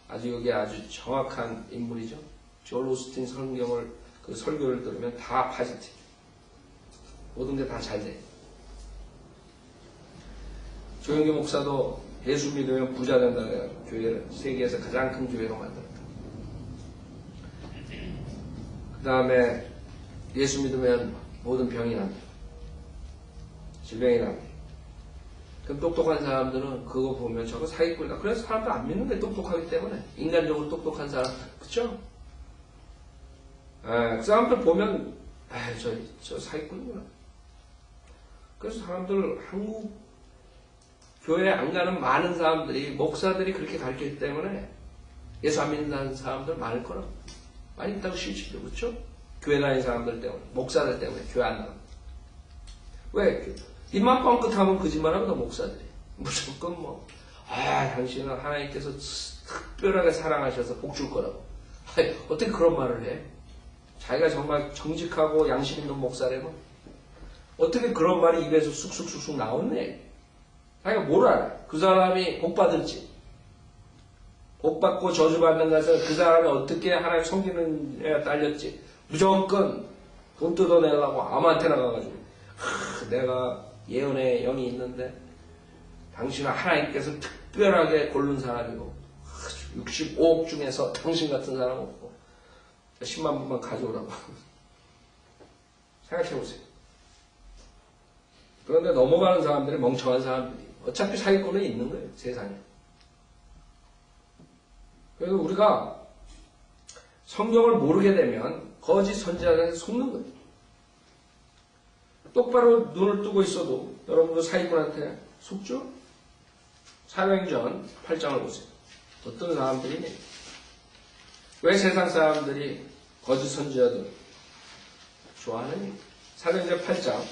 아주 여기 아주 정확한 인물이죠. 조엘 오스틴 성경을, 그 설교를 들으면 다 파지티브. 모든 게 다 잘 돼. 조영기 목사도 예수 믿으면 부자 된다는 교회를 세계에서 가장 큰 교회로 만들었다. 그 다음에 예수 믿으면 모든 병이 납니다. 질병이 납니다. 그럼 똑똑한 사람들은 그거 보면 저거 사기꾼이다. 그래서 사람들 안 믿는 게 똑똑하기 때문에. 인간적으로 똑똑한 사람. 그쵸? 그 사람들 보면, 저 사기꾼이구나. 그래서 사람들, 한국 교회 안 가는 많은 사람들이, 목사들이 그렇게 가르치기 때문에 예수 안 믿는 사람들 많을 거라고. 많이 있다고 실질로. 그쵸? 교회 다니는 사람들 때문에, 목사들 때문에 교회 안 나가. 왜? 입만 뻥끗하면 거짓말하거든, 목사들이. 무조건 뭐, 당신은 하나님께서 특별하게 사랑하셔서 복 줄 거라고. 어떻게 그런 말을 해? 자기가 정말 정직하고 양심 있는 목사라면 어떻게 그런 말이 입에서 쑥쑥쑥쑥 나오네? 자기가 뭘 알아? 그 사람이 복 받을지. 복 받고 저주받는 것은 그 사람이 어떻게 하나님 섬기는 애가 딸렸지. 무조건 돈 뜯어내려고 아무한테나 가가지고 내가 예언의 영이 있는데 당신은 하나님께서 특별하게 고른 사람이고 65억 중에서 당신 같은 사람 없고 10만 분만 가져오라고. 생각해보세요. 그런데 넘어가는 사람들이 멍청한 사람들이 어차피 사기꾼은 있는 거예요. 세상에. 그래서 우리가 성경을 모르게 되면 거짓 선지자들한테 속는 거예요. 똑바로 눈을 뜨고 있어도 여러분도 사기꾼한테 속죠? 사도행전 8장을 보세요. 어떤 사람들이니? 왜 세상 사람들이 거짓 선지자들 좋아하느니? 사도행전 8장.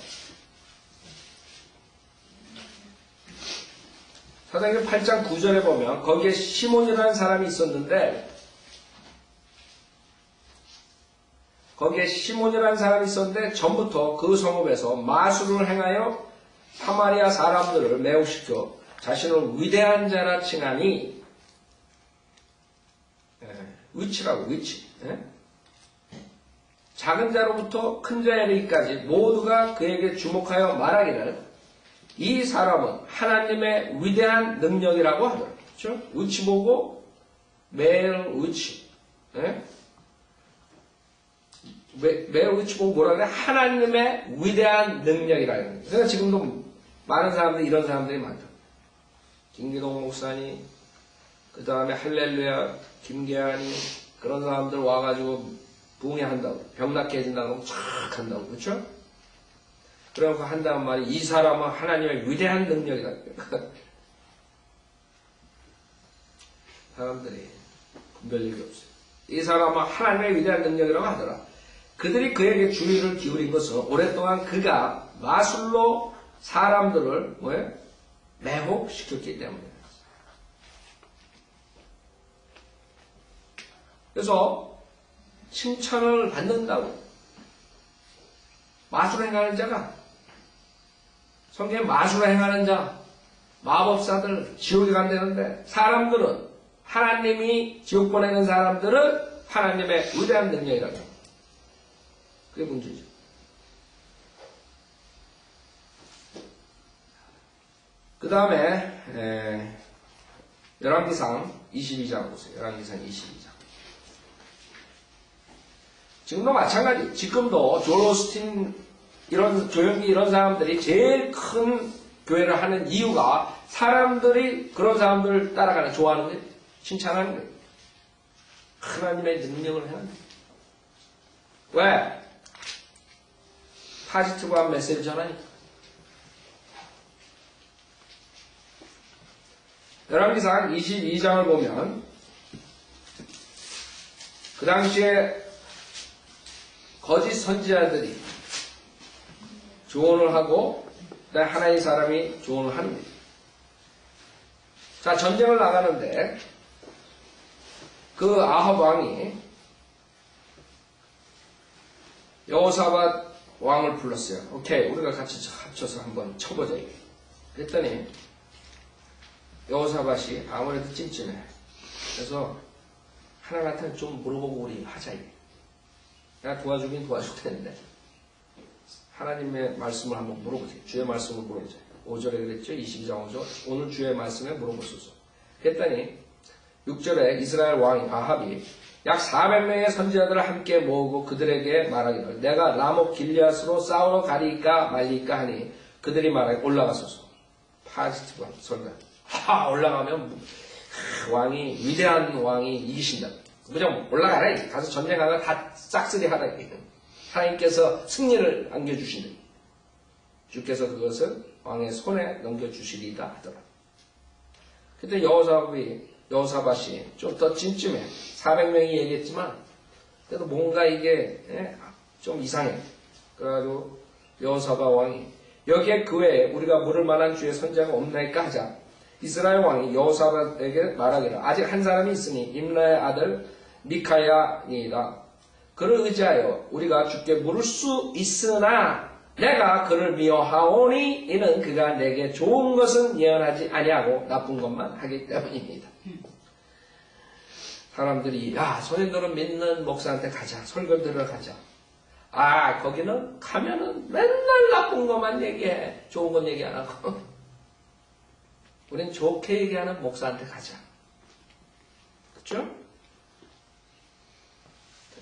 사도행전 8장 9절에 보면 거기에 시몬이라는 사람이 있었는데 전부터 그 성읍에서 마술을 행하여 사마리아 사람들을 매혹시켜 자신을 위대한 자라 칭하니 위치라고 위치. 작은 자로부터 큰 자에 이르기까지 모두가 그에게 주목하여 말하기를 이 사람은 하나님의 위대한 능력이라고 하더라고요. 그렇죠? 위치 보고 매일 위치. 매일 위치 보고 뭐라 그래? 하나님의 위대한 능력이라고 해요. 그래서 지금도 많은 사람들이 이런 사람들이 많다. 김기동 목사님, 그 다음에 할렐루야, 김계환이 그런 사람들 와가지고 부흥회한다고, 병낫게 해준다고 쫙 한다고, 그렇죠? 그러고 한다는 말이 이 사람은 하나님의 위대한 능력이다. 사람들이 분별력이 없어요. 이 사람은 하나님의 위대한 능력이라고 하더라. 그들이 그에게 주의를 기울인 것은 오랫동안 그가 마술로 사람들을 매혹시켰기 때문이에요. 그래서 칭찬을 받는다고. 마술을 행하는 자가, 성경에 마술을 행하는 자, 마법사들 지옥에 간다는데, 사람들은, 하나님이 지옥 보내는 사람들은 하나님의 위대한 능력이라고. 그게 문제죠. 그 다음에 열왕기상 22장 보세요. 열왕기상 22장. 지금도 마찬가지. 지금도 조엘 오스틴 이런 조영기 이런 사람들이 제일 큰 교회를 하는 이유가 사람들이 그런 사람들을 따라가는, 좋아하는 거예요. 칭찬하는 거예요. 하나님의 능력을 행하는 거예요. 왜? 파지티브한 메시지 전하니까. 열왕기상 22장을 보면 그 당시에 거짓 선지자들이 조언을 하고 하나님 사람이 조언을 하는 거예요. 자, 전쟁을 나가는데 그 아합 왕이 여호사밧 왕을 불렀어요. 오케이, 우리가 같이 합쳐서 한번 쳐보자. 그랬더니 여호사밧이 아무래도 찜찜해. 그래서 하나님한테 좀 물어보고 우리 하자. 내가 도와주긴 도와줄 텐데 하나님의 말씀을 한번 물어보세요. 주의 말씀을 물어보세요. 5절에 그랬죠. 22장 5절. 오늘 주의 말씀에 물어보소서. 그랬더니 6절에 이스라엘 왕 아합이 약 400명의 선지자들을 함께 모으고 그들에게 말하기를 내가 라못 길리앗으로 싸우러 가리까 말리까 하니 그들이 말하기 올라가소서. 파지티브 설교. 올라가면 왕이, 위대한 왕이 이기신다. 무조건 올라가라. 가서 전쟁하면 다 싹쓸이 하라. 하나님께서 승리를 안겨주신다. 주께서 그것을 왕의 손에 넘겨주시리다 하더라. 그때 여호사밧이 좀 더 찜찜해. 400명이 얘기했지만 그래도 뭔가 이게 좀 이상해. 그래가지고 여호사밧 왕이 여기에 그 외에 우리가 물을 만한 주의 선지자가 없나이까 하자. 이스라엘 왕이 여호사밧에게 말하기를 아직 한 사람이 있으니 임라의 아들 미카야니이다. 그를 의지하여 우리가 주께 물을 수 있으나 내가 그를 미워하오니 이는 그가 내게 좋은 것은 예언하지 아니하고 나쁜 것만 하기 때문입니다. 사람들이 소년들은 믿는 목사한테 가자. 설교 들어가자. 거기는 가면은 맨날 나쁜 것만 얘기해. 좋은 건 얘기 안 하고. 우린 좋게 얘기하는 목사한테 가자. 그렇죠?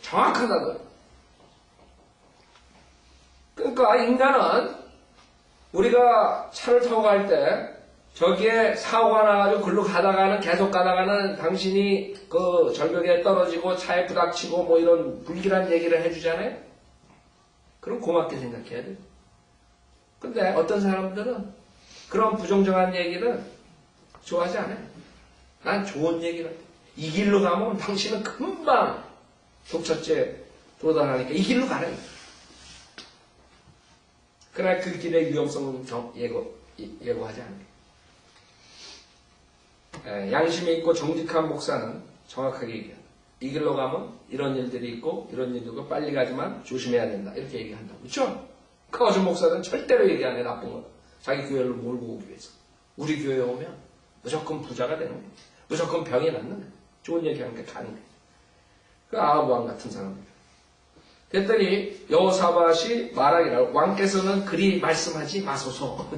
정확하다고요. 그러니까 인간은 우리가 차를 타고 갈 때 저기에 사고가 나가지고 글로 가다가는 계속 가다가는 당신이 그 절벽에 떨어지고 차에 부닥치고 뭐 이런 불길한 얘기를 해주잖아요. 그럼 고맙게 생각해야 돼요. 근데 어떤 사람들은 그런 부정정한 얘기를 좋아하지 않아요. 난 좋은 얘기를 해. 이 길로 가면 당신은 금방 독처째 도달하니까 이 길로 가래. 그러나 그 길의 위험성은 예고하지 않아요. 양심이 있고 정직한 목사는 정확하게 얘기한다. 이 길로 가면 이런 일들이 있고 이런 일도 있고 빨리 가지만 조심해야 된다. 이렇게 얘기한다. 그렇죠? 거짓 목사들은 절대로 얘기 안 해. 나쁜 거. 자기 교회를 몰고 오기 위해서. 우리 교회에 오면 무조건 부자가 되는 거예요. 무조건 병이 낫는 거예요. 좋은 얘기하니까 가는 거예요. 그 아합 왕 같은 사람들. 그랬더니 여호사밧이 말하기를 왕께서는 그리 말씀하지 마소서.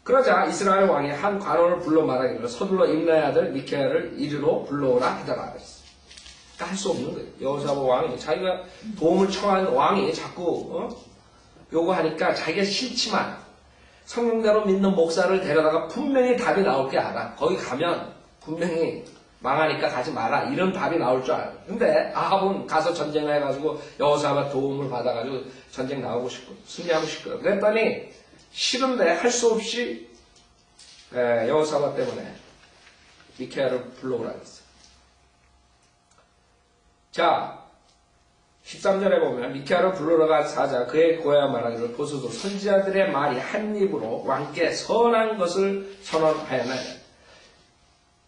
그러자 이스라엘 왕이 한 관원을 불러 말하기를 서둘러 임라의 아들 미카야를 이리로 불러오라 하더라. 그러니까 할 수 없는 거예요. 여호사밧 왕이 자기가 도움을 청한 왕이 자꾸 요구하니까 자기가 싫지만 성령대로 믿는 목사를 데려다가 분명히 답이 나올 게 알아. 거기 가면 분명히 망하니까 가지 마라. 이런 답이 나올 줄 알아. 근데 아합은 가서 전쟁해가지고 여호사밧 도움을 받아가지고 전쟁 나가고 싶고 승리하고 싶고 그랬더니 싫은데 할 수 없이 여호사밧 때문에 미카야를 불러오라 했어. 자, 13절에 보면 미카야를 불러가 사자 그의 고야 말하기를 보소서 선지자들의 말이 한 입으로 왕께 선한 것을 선언하였나이다.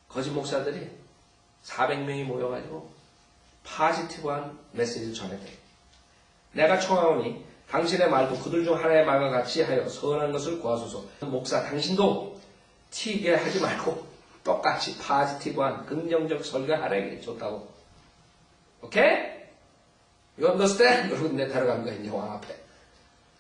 거짓 목사들이 400명이 모여가지고 파지티브한 메시지를 전해대. 내가 청하오니 당신의 말도 그들 중 하나의 말과 같이 하여 선한 것을 구하소서. 목사 당신도 튀게 하지 말고 똑같이 파지티브한 긍정적 설교하라고 줬다고. 오케이? You understand? 그러고 내 데려간 거야 이제 왕 앞에.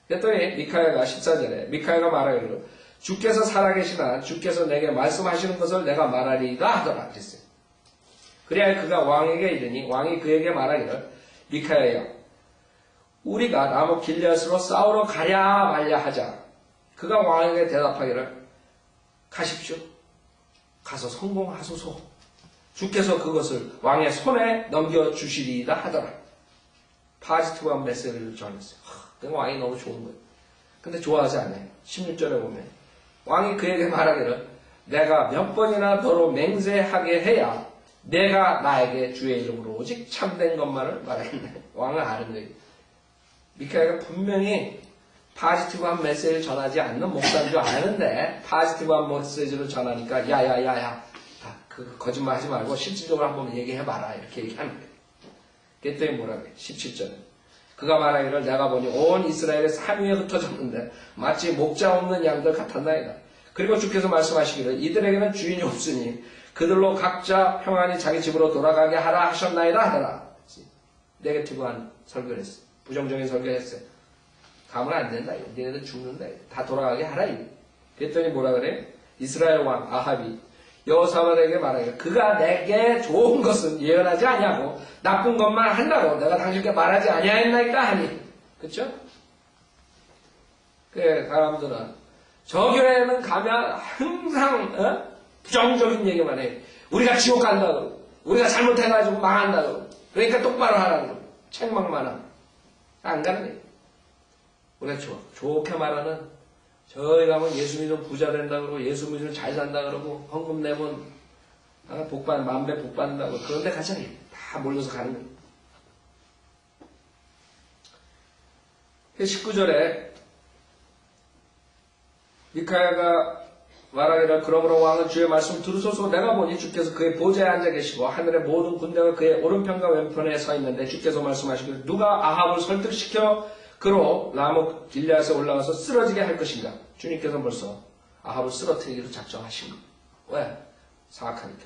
그랬더니 미카야가 14절에 미카야가 말하기를 주께서 살아계시나 주께서 내게 말씀하시는 것을 내가 말하리이다 하더라 그랬어요. 그래야 그가 왕에게 이르니 왕이 그에게 말하기를 미카야야 우리가 라모 길앗으로 싸우러 가랴 말랴 하자. 그가 왕에게 대답하기를 가십시오. 가서 성공하소서. 주께서 그것을 왕의 손에 넘겨주시리이다 하더라. 파지티브한 메시지를 전했어요. 그 왕이 너무 좋은 거예요. 근데 좋아하지 않아요. 16절에 보면 왕이 그에게 말하기를 내가 몇 번이나 너로 맹세하게 해야 내가 나에게 주의 이름으로 오직 참된 것만을 말하겠네. 왕은 아는 거예요. 미카야가 분명히 파지티브한 메시지를 전하지 않는 목사인 줄 아는데 파지티브한 메시지를 전하니까 야야야야 그 거짓말 하지 말고 실질적으로 한번 얘기해봐라 이렇게 얘기하는 거예요. 그랬더니 뭐라 그래 17절에 그가 말하기를 내가 보니 온 이스라엘의 산 위에 흩어졌는데 마치 목자 없는 양들 같았나이다. 그리고 주께서 말씀하시기를 이들에게는 주인이 없으니 그들로 각자 평안히 자기 집으로 돌아가게 하라 하셨나이다 하더라. 네거티브한 설교를 했어. 부정적인 설교를 했어요. 가면 안 된다. 니네들 죽는다. 다 돌아가게 하라. 그랬더니 뭐라 그래? 이스라엘 왕 아합이 여호사밧에게 말하기를 그가 내게 좋은 것은 예언하지 아니하고 나쁜 것만 한다고 내가 당신께 말하지 아니하였나이까 하니. 그쵸? 그래 사람들은 저 교회는 가면 항상 부정적인 얘기만 해. 우리가 지옥 간다고 우리가 잘못해가지고 망한다고 그러니까 똑바로 하라고 책망만 하고 안 가는 거예요. 우리가 좋게 말하는 저희 가면 예수 믿으면 부자 된다 그러고 예수 믿으면 잘 산다 그러고 헌금 내면 만배 복 받는다고 그런데 가잖아요. 다 몰려서 가는 거예요. 19절에 미카야가 말하기를 그러므로 왕은 주의 말씀 들으소서. 내가 보니 주께서 그의 보좌에 앉아 계시고 하늘의 모든 군대가 그의 오른편과 왼편에 서 있는데 주께서 말씀하시기를 누가 아합을 설득시켜 그로 라모 길앗에 올라가서 쓰러지게 할 것인가. 주님께서 벌써 아합을 쓰러뜨리기로 작정하신 거예요. 왜? 사악하니까.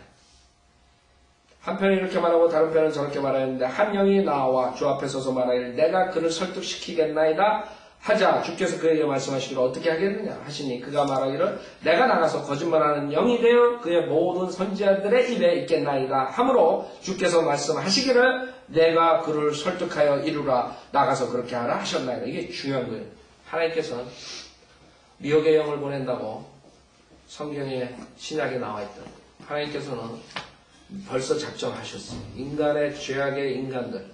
한편은 이렇게 말하고 다른 편은 저렇게 말하는데 한 영이 나와 주 앞에 서서 말하기를 내가 그를 설득시키겠나이다 하자. 주께서 그에게 말씀하시기를 어떻게 하겠느냐 하시니 그가 말하기를 내가 나가서 거짓말하는 영이 되어 그의 모든 선지자들의 입에 있겠나이다 하므로 주께서 말씀하시기를 내가 그를 설득하여 이루라. 나가서 그렇게 하라 하셨나이다. 이게 중요한 거예요. 하나님께서는 미혹의 영을 보낸다고 성경에 신약에 나와 있다. 하나님께서는 벌써 작정하셨어요. 인간의 죄악의 인간들,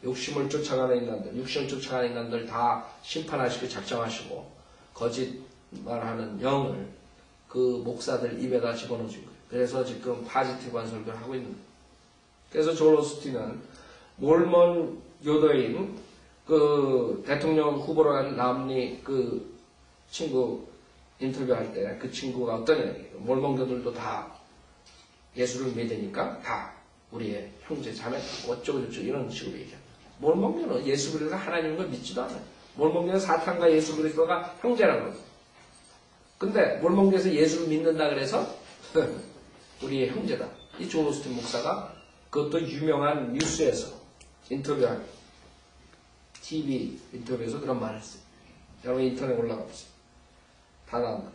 욕심을 쫓아가는 인간들, 육신을 쫓아가는 인간들 다 심판하시고 작정하시고 거짓말하는 영을 그 목사들 입에다 집어넣어준 거예요. 그래서 지금 파지티브한 설교를 하고 있는 거예요. 그래서 조엘 오스틴은 몰몬 교도인 그 대통령 후보로 간 남리 그 친구 인터뷰할 때 그 친구가 어떤 얘기예요. 몰몬 교도들도 다 예수를 믿으니까 다 우리의 형제 자매 어쩌고저쩌고 이런 식으로 얘기합니다. 몰몬교는 예수 그리스도가 하나님인 걸 믿지도 않아요. 몰몬교는 사탄과 예수 그리스도가 형제라고 그러죠. 근데 몰몬교에서 예수를 믿는다 그래서 우리의 형제다. 이 조엘 오스틴 목사가 그것도 유명한 뉴스에서 인터뷰한 TV 인터뷰에서 그런 말을 했어요. 여러분 인터넷 올라가 보세요. 다 나온다.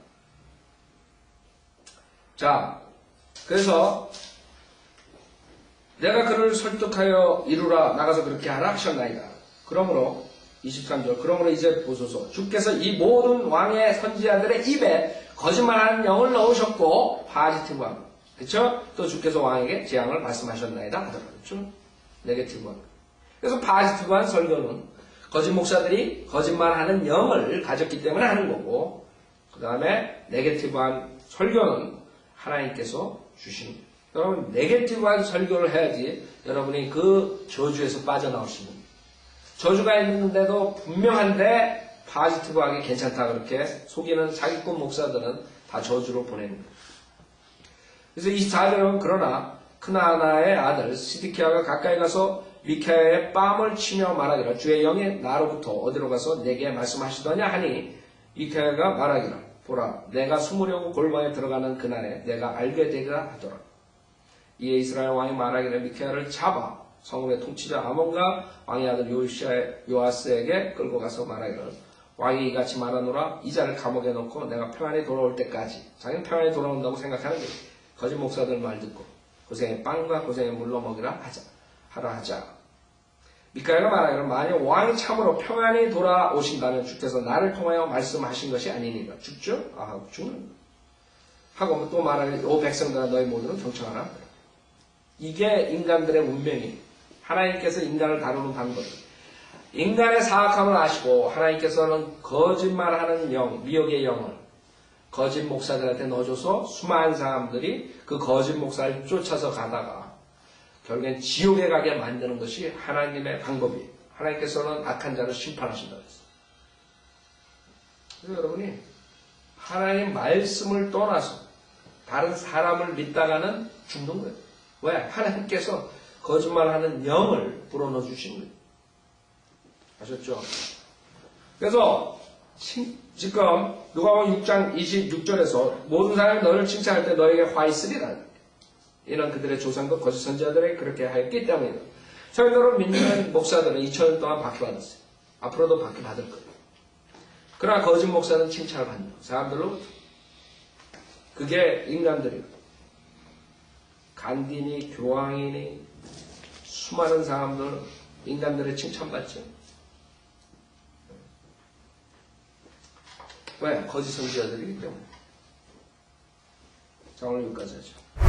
자, 그래서 내가 그를 설득하여 이루라 나가서 그렇게 하라 하셨나이다. 그러므로 23절. 그러므로 이제 보소서. 주께서 이 모든 왕의 선지자들의 입에 거짓말하는 영을 넣으셨고, 파지티브한. 그쵸? 또 주께서 왕에게 재앙을 말씀하셨나이다 하더라고요. 그쵸? 네게티브한. 그래서 파지티브한 설교는 거짓 목사들이 거짓말하는 영을 가졌기 때문에 하는 거고, 그 다음에 네게티브한 설교는 하나님께서 주신 거예요. 여러분, 네게티브한 설교를 해야지 여러분이 그 저주에서 빠져나올 수 있는 거예요. 저주가 있는데도 분명한데 파지티브하게 괜찮다 그렇게 속이는 사기꾼 목사들은 다 저주로 보내는 거예요. 그래서 24절은 그러나 크나나의 아들 시드키야가 가까이 가서 미카야의 뺨을 치며 말하기를 주의 영이 나로부터 어디로 가서 내게 말씀하시더냐 하니 미카야가 말하기를 보라 내가 숨으려고 골방에 들어가는 그날에 내가 알게 되리라 하더라. 이에 이스라엘 왕이 말하기를 미카야를 잡아 성읍의 통치자 아몬과 왕의 아들 요아스에게 끌고 가서 말하기를 왕이 이같이 말하노라 이 자를 감옥에 넣고 내가 평안히 돌아올 때까지 자기는 평안히 돌아온다고 생각하는 거예요. 거짓 목사들 말 듣고 고생의 빵과 고생의 물로 먹이라 하자. 미카야가 말하기를 만약 왕이 참으로 평안히 돌아오신다면 주께서 나를 통하여 말씀하신 것이 아니니까 죽죠? 아 죽는 하고 또 말하기를 오 백성들아 너희 모두는 경청하라. 이게 인간들의 운명이 하나님께서 인간을 다루는 방법. 인간의 사악함을 아시고 하나님께서는 거짓말하는 영, 미혹의 영을 거짓 목사들한테 넣어줘서 수많은 사람들이 그 거짓 목사를 쫓아서 가다가 결국엔 지옥에 가게 만드는 것이 하나님의 방법이에요. 하나님께서는 악한 자를 심판하신다고 했어요. 그래서 여러분이 하나님 말씀을 떠나서 다른 사람을 믿다가는 죽는 거예요. 왜? 하나님께서 거짓말하는 영을 불어넣어 주신 거예요. 아셨죠? 그래서 지금 누가복음 6장 26절에서 모든 사람이 너를 칭찬할 때 너에게 화 있으리라. 이는 그들의 조상도 거짓 선지자들이 그렇게 하였기 때문이다. 설교를 믿는 목사들은 2000년 동안 박해받았어요. 앞으로도 박해받을 거예요. 그러나 거짓 목사는 칭찬을 받는 거예요. 사람들로 그게 인간들이에요. 간디니 교황이니 수많은 사람들 인간들의 칭찬받죠. 왜? 거짓 선지자들이기 때문에. 자 오늘 여기까지 하죠.